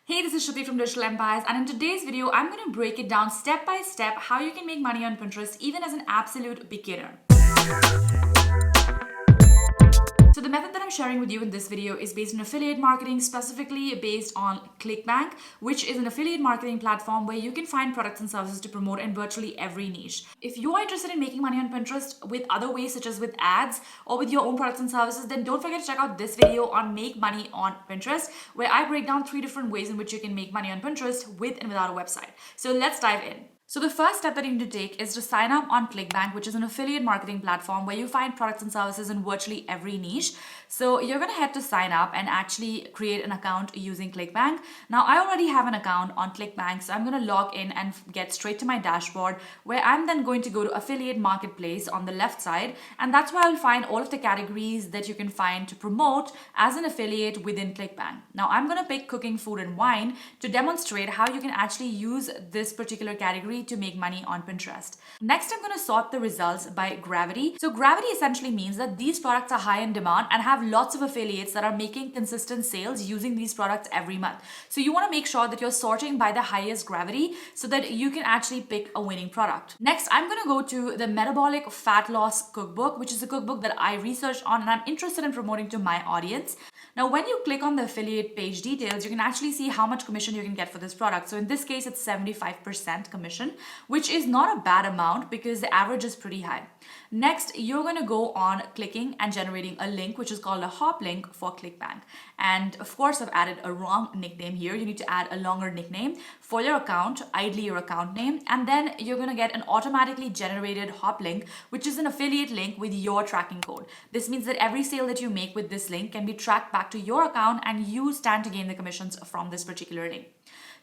Hey, this is Shruti from Digital Empires, and in today's video, I'm going to break it down step by step how you can make money on Pinterest even as an absolute beginner. So the method that I'm sharing with you in this video is based on affiliate marketing, specifically based on Clickbank, which is an affiliate marketing platform where you can find products and services to promote in virtually every niche. If you are interested in making money on Pinterest with other ways such as with ads or with your own products and services, then don't forget to check out this video on Make Money on Pinterest, where I break down 3 different ways in which you can make money on Pinterest with and without a website. So let's dive in. So the first step that you need to take is to sign up on Clickbank, which is an affiliate marketing platform where you find products and services in virtually every niche. So you're going to head to sign up and actually create an account using Clickbank. Now I already have an account on Clickbank, so I'm going to log in and get straight to my dashboard, where I'm then going to go to affiliate marketplace on the left side, and that's where I'll find all of the categories that you can find to promote as an affiliate within Clickbank. Now I'm going to pick cooking, food and wine to demonstrate how you can actually use this particular category to make money on Pinterest. Next, I'm going to sort the results by gravity. So gravity essentially means that these products are high in demand and have lots of affiliates that are making consistent sales using these products every month. So you want to make sure that you're sorting by the highest gravity so that you can actually pick a winning product. Next, I'm going to go to the Metabolic Fat Loss Cookbook, which is a cookbook that I researched on and I'm interested in promoting to my audience. Now, when you click on the affiliate page details, you can actually see how much commission you can get for this product. So in this case, it's 75% commission, which is not a bad amount because the average is pretty high. Next, you're going to go on clicking and generating a link, which is called a hop link for Clickbank. And of course, I've added a wrong nickname here. You need to add a longer nickname for your account, ideally your account name. And then you're going to get an automatically generated hop link, which is an affiliate link with your tracking code. This means that every sale that you make with this link can be tracked back to your account and you stand to gain the commissions from this particular link.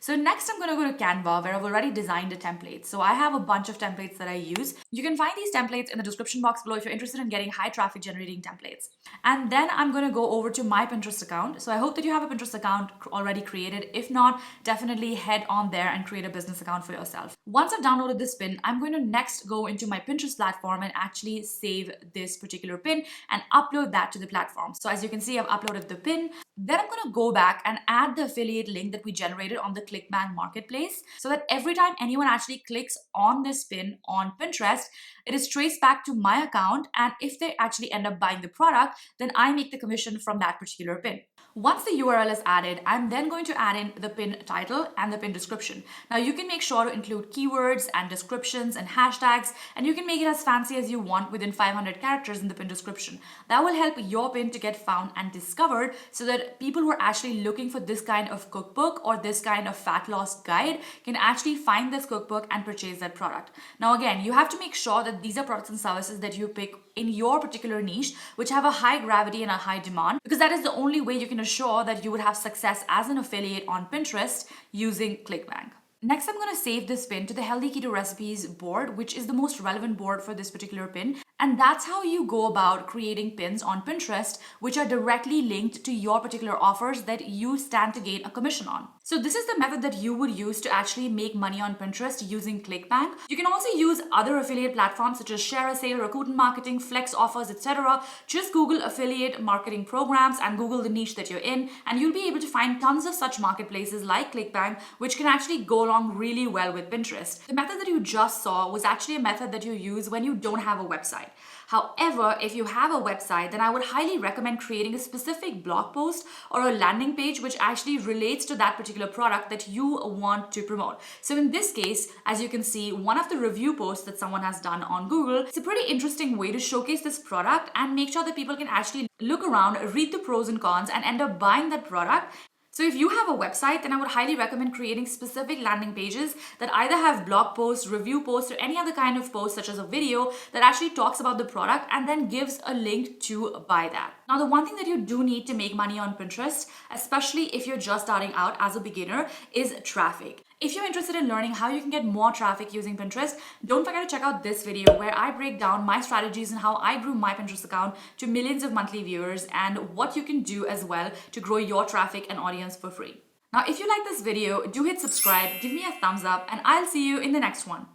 So next I'm going to go to Canva, where I've already designed a template. So I have a bunch of templates that I use. You can find these templates in the description box below if you're interested in getting high traffic generating templates. And then I'm going to go over to my Pinterest account. So I hope that you have a Pinterest account already created. If not, definitely head on there and create a business account for yourself. Once I've downloaded this pin, I'm going to next go into my Pinterest platform and actually save this particular pin and upload that to the platform. So as you can see, I've uploaded the pin. Then I'm going to go back and add the affiliate link that we generated on the Clickbank marketplace, so that every time anyone actually clicks on this pin on Pinterest, it is traced back to my account, and if they actually end up buying the product, then I make the commission from that particular pin. Once the URL is added, I'm then going to add in the pin title and the pin description. Now you can make sure to include keywords and descriptions and hashtags, and you can make it as fancy as you want within 500 characters in the pin description. That will help your pin to get found and discovered, so that people who are actually looking for this kind of cookbook or this kind of fat loss guide can actually find this cookbook and purchase that product. Now again, you have to make sure that these are products and services that you pick in your particular niche, which have a high gravity and a high demand, because that is the only way you can assure that you would have success as an affiliate on Pinterest using Clickbank. Next, I'm going to save this pin to the Healthy Keto Recipes board, which is the most relevant board for this particular pin. And that's how you go about creating pins on Pinterest, which are directly linked to your particular offers that you stand to gain a commission on. So this is the method that you would use to actually make money on Pinterest using Clickbank. You can also use other affiliate platforms such as Share a Sale, Rakuten Marketing, Flex Offers, etc. Just Google affiliate marketing programs and Google the niche that you're in, and you'll be able to find tons of such marketplaces like Clickbank, which can actually go along really well with Pinterest. The method that you just saw was actually a method that you use when you don't have a website. However, if you have a website, then I would highly recommend creating a specific blog post or a landing page which actually relates to that particular product that you want to promote. So in this case, as you can see, one of the review posts that someone has done on Google, it's a pretty interesting way to showcase this product and make sure that people can actually look around, read the pros and cons, and end up buying that product. So if you have a website, then I would highly recommend creating specific landing pages that either have blog posts, review posts, or any other kind of post, such as a video that actually talks about the product and then gives a link to buy that. Now, the one thing that you do need to make money on Pinterest, especially if you're just starting out as a beginner, is traffic. If you're interested in learning how you can get more traffic using Pinterest, don't forget to check out this video where I break down my strategies and how I grew my Pinterest account to millions of monthly viewers, and what you can do as well to grow your traffic and audience for free. Now, if you like this video, do hit subscribe, give me a thumbs up, and I'll see you in the next one.